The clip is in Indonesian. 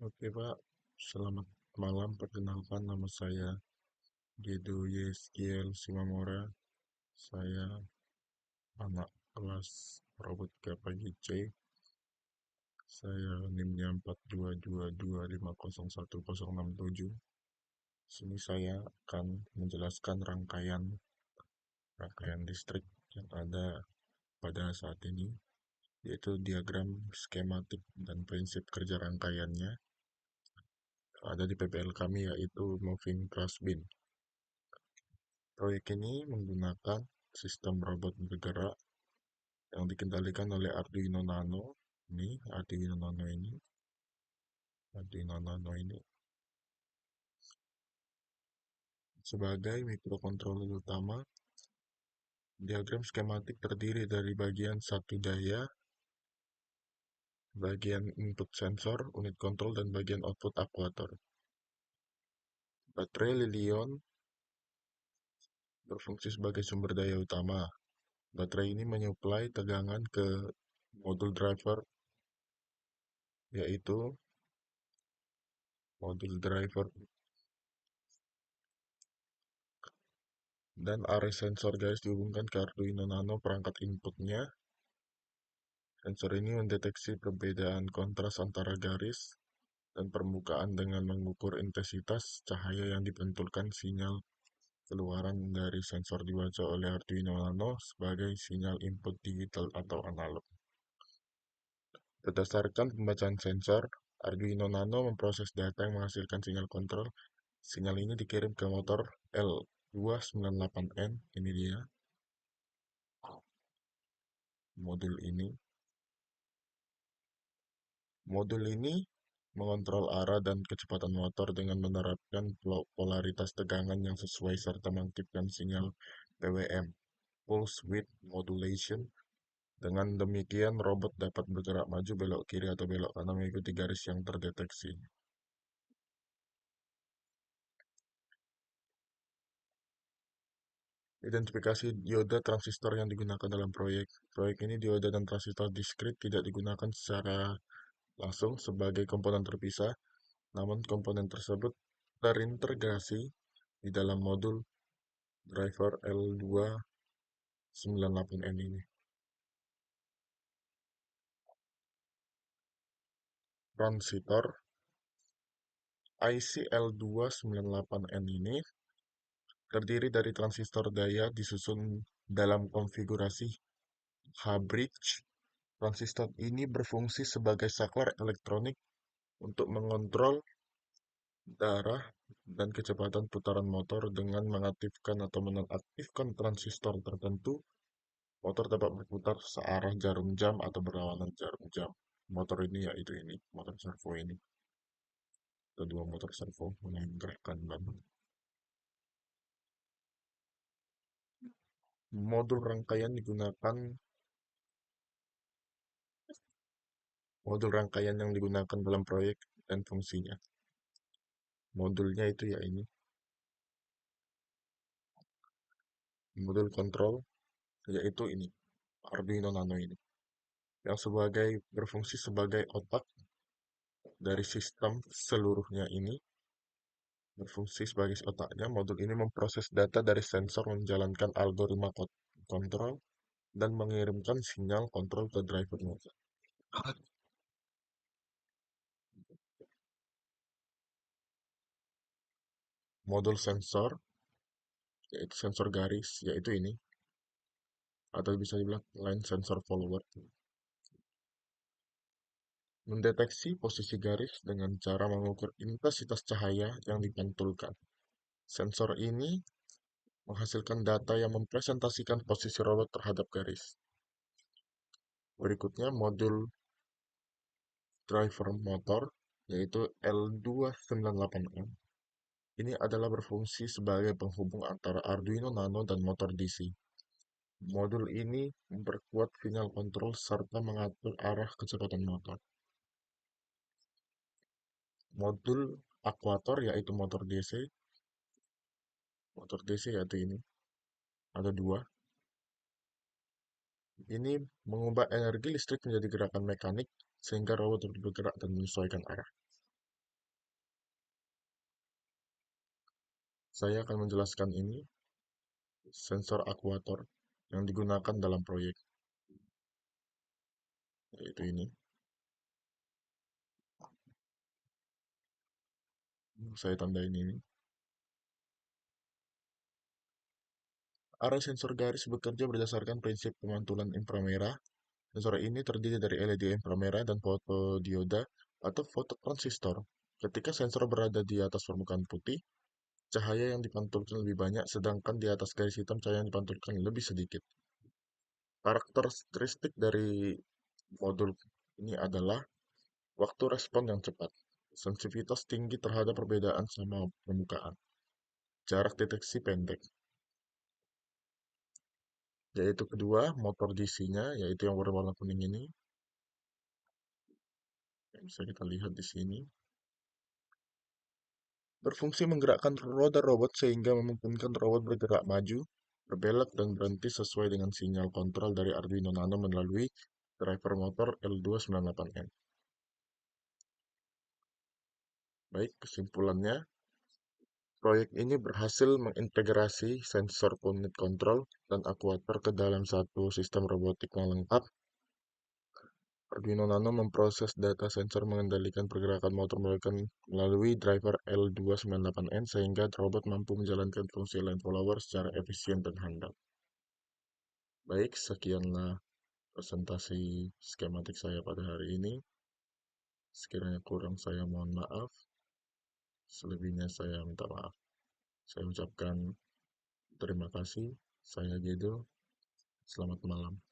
Oke Pak, selamat malam. Perkenalkan nama saya Gedo Yeskiel Simamora. Saya anak kelas robot KPG C. Saya NIM-nya 42225010067. Sini saya akan menjelaskan rangkaian listrik yang ada pada saat ini, yaitu diagram skematik dan prinsip kerja rangkaiannya ada di PPL kami, yaitu Moving Cross Bin. Proyek ini menggunakan sistem robot bergerak yang dikendalikan oleh Arduino Nano. Ini Arduino Nano ini, Arduino Nano ini sebagai mikrokontroler utama. Diagram skematik terdiri dari bagian satu daya, bagian input sensor, unit kontrol, dan bagian output aktuator. Baterai Lilion berfungsi sebagai sumber daya utama. Baterai ini menyuplai tegangan ke modul driver, yaitu modul driver dan array sensor garis dihubungkan ke Arduino Nano perangkat inputnya. Sensor ini mendeteksi perbedaan kontras antara garis dan permukaan dengan mengukur intensitas cahaya yang dipantulkan. Sinyal keluaran dari sensor dibaca oleh Arduino Nano sebagai sinyal input digital atau analog. Berdasarkan pembacaan sensor, Arduino Nano memproses data yang menghasilkan sinyal kontrol. Sinyal ini dikirim ke motor L298N. Ini dia modul ini. Modul ini mengontrol arah dan kecepatan motor dengan menerapkan polaritas tegangan yang sesuai serta mengaktifkan sinyal PWM, Pulse Width Modulation. Dengan demikian, robot dapat bergerak maju, belok kiri, atau belok kanan mengikuti garis yang terdeteksi. Identifikasi dioda transistor yang digunakan dalam proyek. Proyek ini dioda dan transistor diskrit tidak digunakan secara langsung sebagai komponen terpisah, namun komponen tersebut terintegrasi di dalam modul driver L298N ini. Transistor IC L298N ini terdiri dari transistor daya disusun dalam konfigurasi H-bridge. Transistor ini berfungsi sebagai saklar elektronik untuk mengontrol darah dan kecepatan putaran motor. Dengan mengaktifkan atau menonaktifkan transistor tertentu, motor dapat berputar searah jarum jam atau berlawanan jarum jam. Motor ini yaitu ini, motor servo ini. Kedua motor servo menggerakkan ban. Modul rangkaian digunakan Modul rangkaian yang digunakan dalam proyek dan fungsinya. Modulnya itu ya ini. Modul kontrol yaitu ini, Arduino Nano ini. Yang berfungsi sebagai otak dari sistem seluruhnya ini. Berfungsi sebagai otaknya, modul ini memproses data dari sensor, menjalankan algoritma kontrol, dan mengirimkan sinyal kontrol ke drivernya. Modul sensor, yaitu sensor garis, yaitu ini, atau bisa dibilang line sensor follower, mendeteksi posisi garis dengan cara mengukur intensitas cahaya yang dipantulkan. Sensor ini menghasilkan data yang mempresentasikan posisi robot terhadap garis. Berikutnya modul driver motor, yaitu L298M. Ini adalah berfungsi sebagai penghubung antara Arduino Nano dan motor DC. Modul ini memperkuat sinyal kontrol serta mengatur arah kecepatan motor. Modul aktuator yaitu motor DC. Motor DC yaitu ini. Ada dua. Ini mengubah energi listrik menjadi gerakan mekanik sehingga robot bergerak dan menyesuaikan arah. Saya akan menjelaskan ini, sensor akuator yang digunakan dalam proyek, yaitu ini. Saya tandain ini. Array sensor garis bekerja berdasarkan prinsip pemantulan inframerah. Sensor ini terdiri dari LED inframerah dan fotodioda atau fototransistor. Ketika sensor berada di atas permukaan putih, cahaya yang dipantulkan lebih banyak, sedangkan di atas garis hitam cahaya yang dipantulkan lebih sedikit. Karakteristik dari modul ini adalah waktu respon yang cepat, sensitivitas tinggi terhadap perbedaan sama permukaan, jarak deteksi pendek. Yaitu kedua, motor DC-nya, yaitu yang berwarna kuning ini. Yang bisa kita lihat di sini. Berfungsi menggerakkan roda robot sehingga memungkinkan robot bergerak maju, berbelok, dan berhenti sesuai dengan sinyal kontrol dari Arduino Nano melalui driver motor L298N. Baik, kesimpulannya, proyek ini berhasil mengintegrasi sensor unit kontrol dan akuator ke dalam satu sistem robotik yang lengkap. Arduino Nano memproses data sensor mengendalikan pergerakan motor melalui driver L298N sehingga robot mampu menjalankan fungsi line follower secara efisien dan handal. Baik, sekianlah presentasi skematik saya pada hari ini. Sekiranya kurang saya mohon maaf, selebihnya saya minta maaf. Saya ucapkan terima kasih. Saya Gedo. Selamat malam.